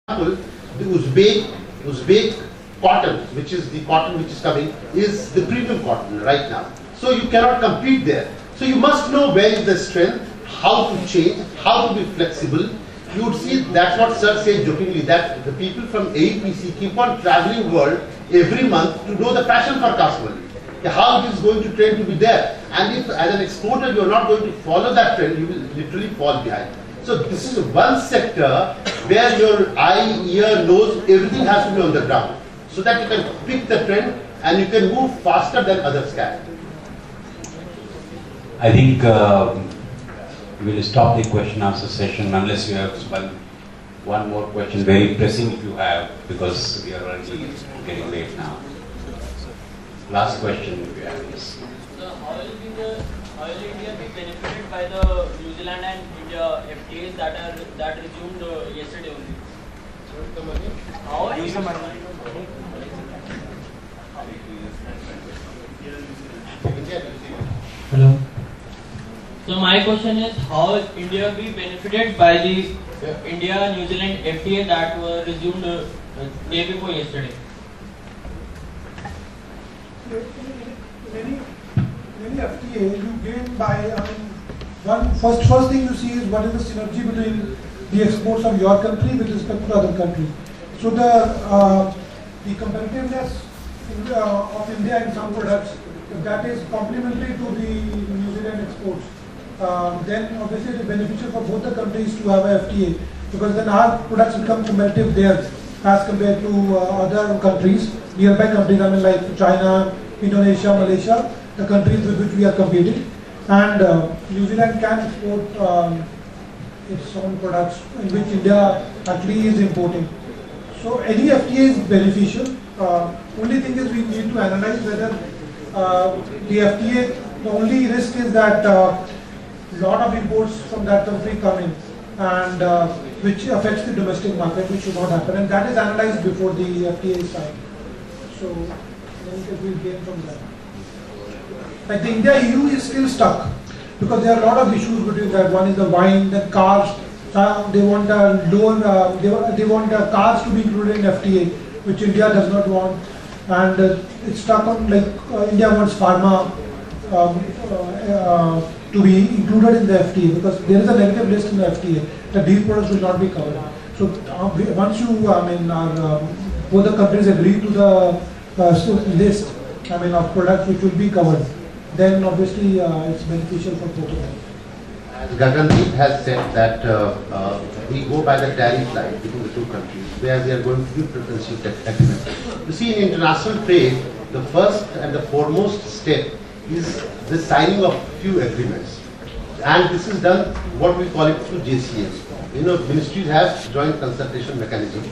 example, the Uzbek cotton, which is the cotton which is coming, is the premium cotton right now. So you cannot compete there. So you must know where is the strength, how to change, how to be flexible. You would see that's what Sir said jokingly, that the people from AEPC keep on traveling world every month to know the fashion forecast only. How it is going to trend to be there. And if as an exporter you are not going to follow that trend, you will literally fall behind. So this is one sector where your eye, ear, nose, everything has to be on the ground, so that you can pick the trend and you can move faster than others can. I think we'll stop the question answer session unless you have one more question, very pressing if you have, because we are already getting late now. Last question if you have is. So how will India be benefited by the New Zealand and India FTAs that resumed yesterday only? How use the money? Hello. So my question is, how will India be benefited by the India-New Zealand FTA that were resumed day before yesterday? Many FTA you gain by first thing you see is what is the synergy between the exports of your country with respect to other countries. So the competitiveness of India in some products, if that is complementary to the New Zealand exports, then obviously it is beneficial for both the countries to have a FTA, because then our products become competitive there as compared to other countries, nearby countries, I mean like China, Indonesia, Malaysia, the countries with which we are competing. And New Zealand can export its own products, in which India actually is importing. So any FTA is beneficial. Only thing is we need to analyze whether the FTA, the only risk is that lot of imports from that country come in, and which affects the domestic market, which should not happen, and that is analyzed before the FTA is signed. So I think we gain from that. Like the India-EU is still stuck, because there are a lot of issues between that. One is the wine, then cars. They want lower. They want cars to be included in FTA, which India does not want, and it's stuck on like India wants pharma to be included in the FTA, because there is a negative list in the FTA that these products will not be covered. So once you, both the countries agree to the list, of products which will be covered, then obviously it's beneficial for both of them. As Gagandeep has said that we go by the tariff line between the two countries, where we are going to do preferential agreement. You see, in international trade, the first and the foremost step is the signing of few agreements, and this is done what we call it through JCS. You know, ministries have joint consultation mechanism.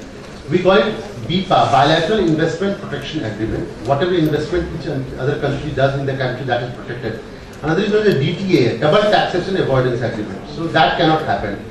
We call it BIPA, Bilateral Investment Protection Agreement. Whatever investment which other country does in the country, that is protected. Another is known as DTA, Double Taxation Avoidance Agreement. So that cannot happen.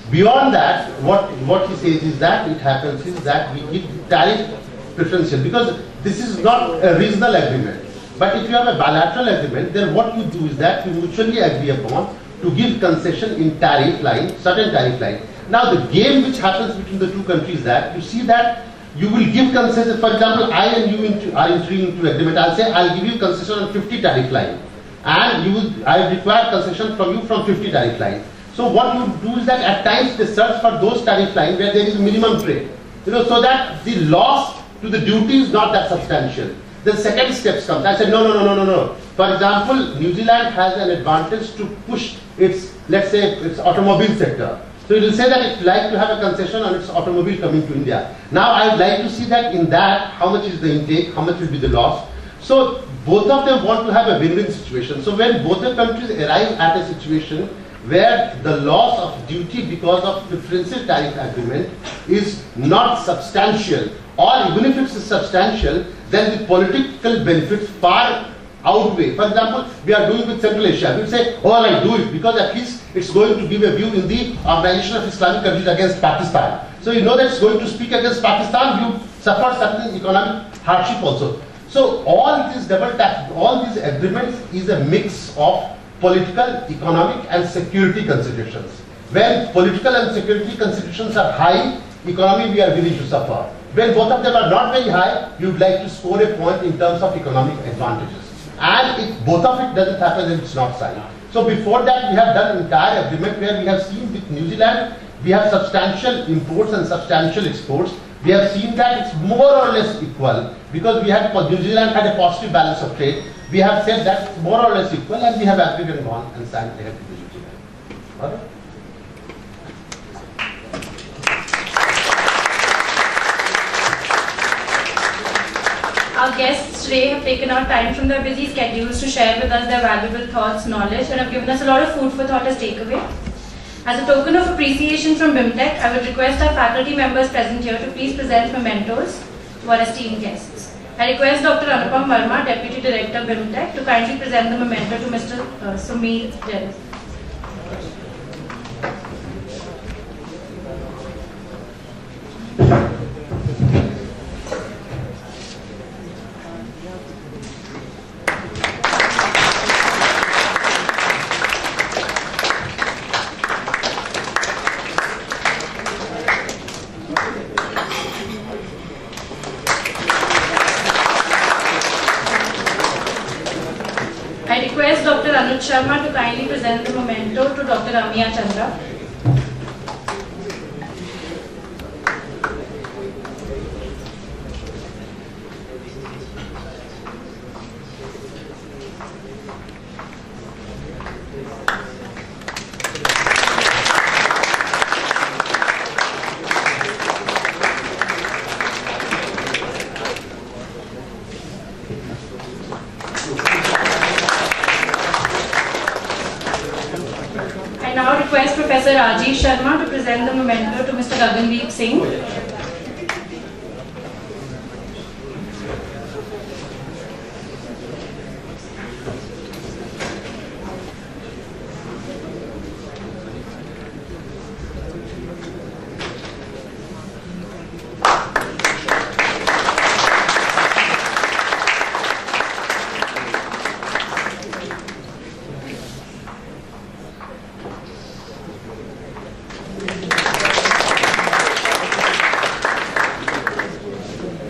Beyond that, what he says is that it happens is that we give tariff preferential, because this is not a regional agreement. But if you have a bilateral agreement, then what you do is that you mutually agree upon to give concession in tariff line, certain tariff line. Now the game which happens between the two countries is that you see that you will give concession. For example, I and you are entering into agreement. I'll say I'll give you concession on 50 tariff line, and I require concession from you from 50 tariff line. So what you do is that at times they search for those tariff line where there is minimum trade, so that the loss to the duty is not that substantial. Then second steps comes. I said no. For example, New Zealand has an advantage to push its, let's say, its automobile sector. So it will say that it would like to have a concession on its automobile coming to India. Now I would like to see that in that, how much is the intake, how much will be the loss. So both of them want to have a win-win situation. So when both the countries arrive at a situation where the loss of duty because of preferential tariff agreement is not substantial, or even if it's substantial, then the political benefits far outweigh. For example, we are doing with Central Asia. We say, oh, I do it because at least it's going to give a view in the Organization of Islamic Countries against Pakistan. So you know that it's going to speak against Pakistan, you suffer certain economic hardship also. So all these double tax, all these agreements is a mix of political, economic and security considerations. When political and security considerations are high, economy we are willing to suffer. When both of them are not very high, you would like to score a point in terms of economic advantages. And if both of it doesn't happen, then it's not signed. So before that, we have done an entire agreement where we have seen with New Zealand, we have substantial imports and substantial exports. We have seen that it's more or less equal because we had, New Zealand had a positive balance of trade. We have said that it's more or less equal and we have agreed and gone and signed the New Zealand. All right? Our guests today have taken out time from their busy schedules to share with us their valuable thoughts, knowledge, and have given us a lot of food for thought as takeaway. As a token of appreciation from BIMTECH, I would request our faculty members present here to please present mementos to our esteemed guests. I request Dr. Anupam Verma, Deputy Director BIMTECH, to kindly present the memento to Mr. Sumit Jared. I request Dr. Anuj Sharma to kindly present the memento to Dr. Amiya Chandra. I now request Professor Rajiv Sharma to present the memento to Mr. Gagandeep Singh.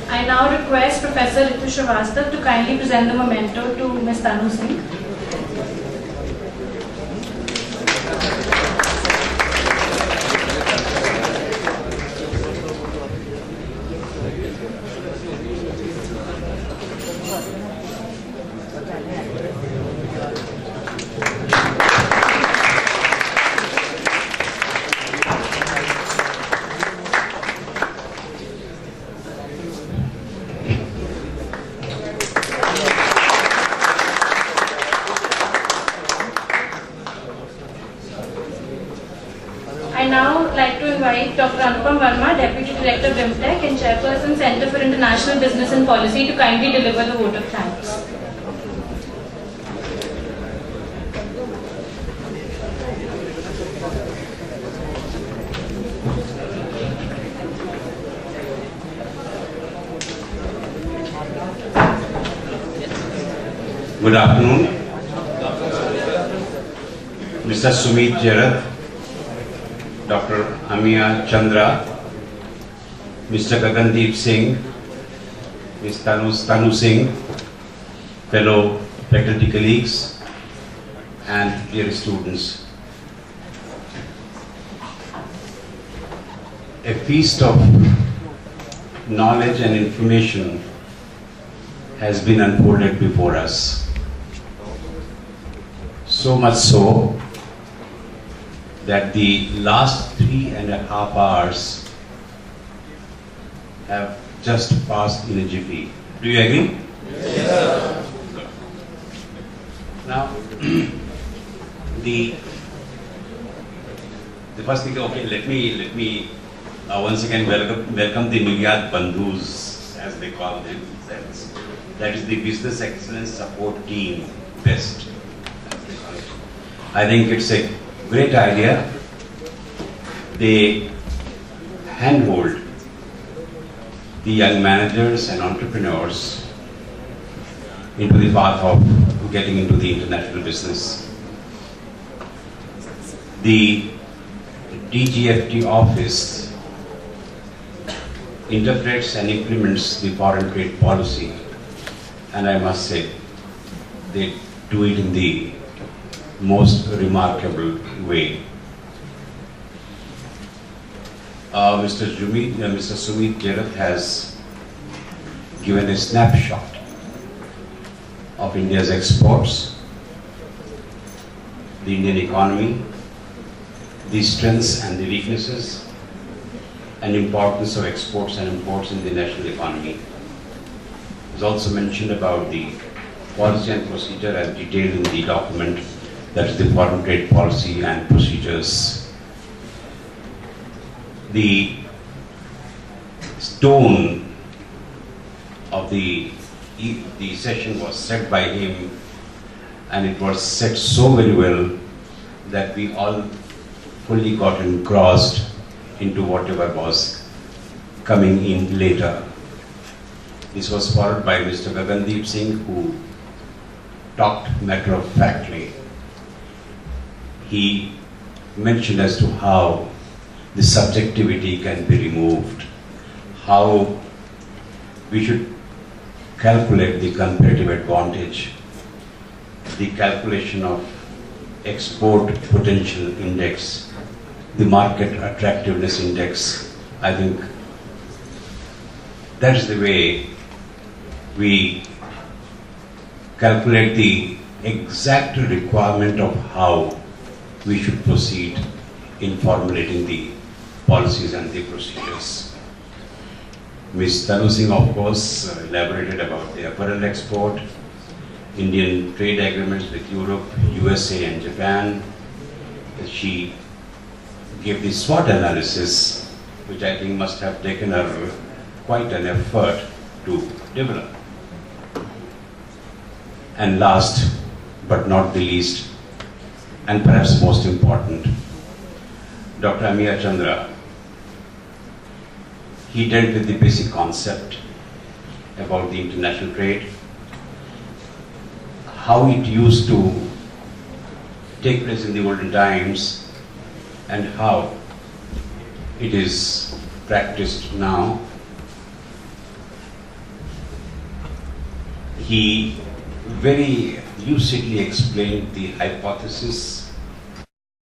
I now request Professor Ritu Srivastava to kindly present the memento to Ms. Tanu Singh. I now like to invite Dr. Anupam Verma, Deputy Director BIMTECH and Chairperson Center for International Business and Policy, to kindly deliver the vote of thanks. Good afternoon. Mr. Sumit Jared, Dr. Amiya Chandra, Mr. Gagandeep Singh, Ms. Tanu Singh, fellow faculty colleagues and dear students. A feast of knowledge and information has been unfolded before us. So much so that the last 3.5 hours have just passed in a jiffy. Do you agree? Yes, sir. Now, the first thing, okay, let me once again welcome the Niryat Bandhus, as they call themselves. That is the Business Excellence Support Team, BEST. I think it's a great idea. They handhold the young managers and entrepreneurs into the path of getting into the international business. The DGFT office interprets and implements the foreign trade policy, and I must say, they do it in the most remarkable way. Mr. Sumit Jerath has given a snapshot of India's exports, the Indian economy, the strengths and the weaknesses, and importance of exports and imports in the national economy. It is also mentioned about the policy and procedure as detailed in the document, that is the foreign trade policy and procedures. The tone of the session was set by him, and it was set so very well that we all fully got engrossed into whatever was coming in later. This was followed by Mr. Gagandeep Singh, who talked matter-of-factly. He mentioned as to how the subjectivity can be removed, how we should calculate the comparative advantage, the calculation of export potential index, the market attractiveness index. I think that is the way we calculate the exact requirement of how we should proceed in formulating the policies and the procedures. Ms. Tanu Singh, of course, elaborated about the apparel export, Indian trade agreements with Europe, USA and Japan. She gave the SWOT analysis, which I think must have taken her quite an effort to develop. And last but not the least, and perhaps most important, Dr. Amiya Chandra, he dealt with the basic concept about the international trade, how it used to take place in the olden times and how it is practiced now. He very lucidly explained the hypothesis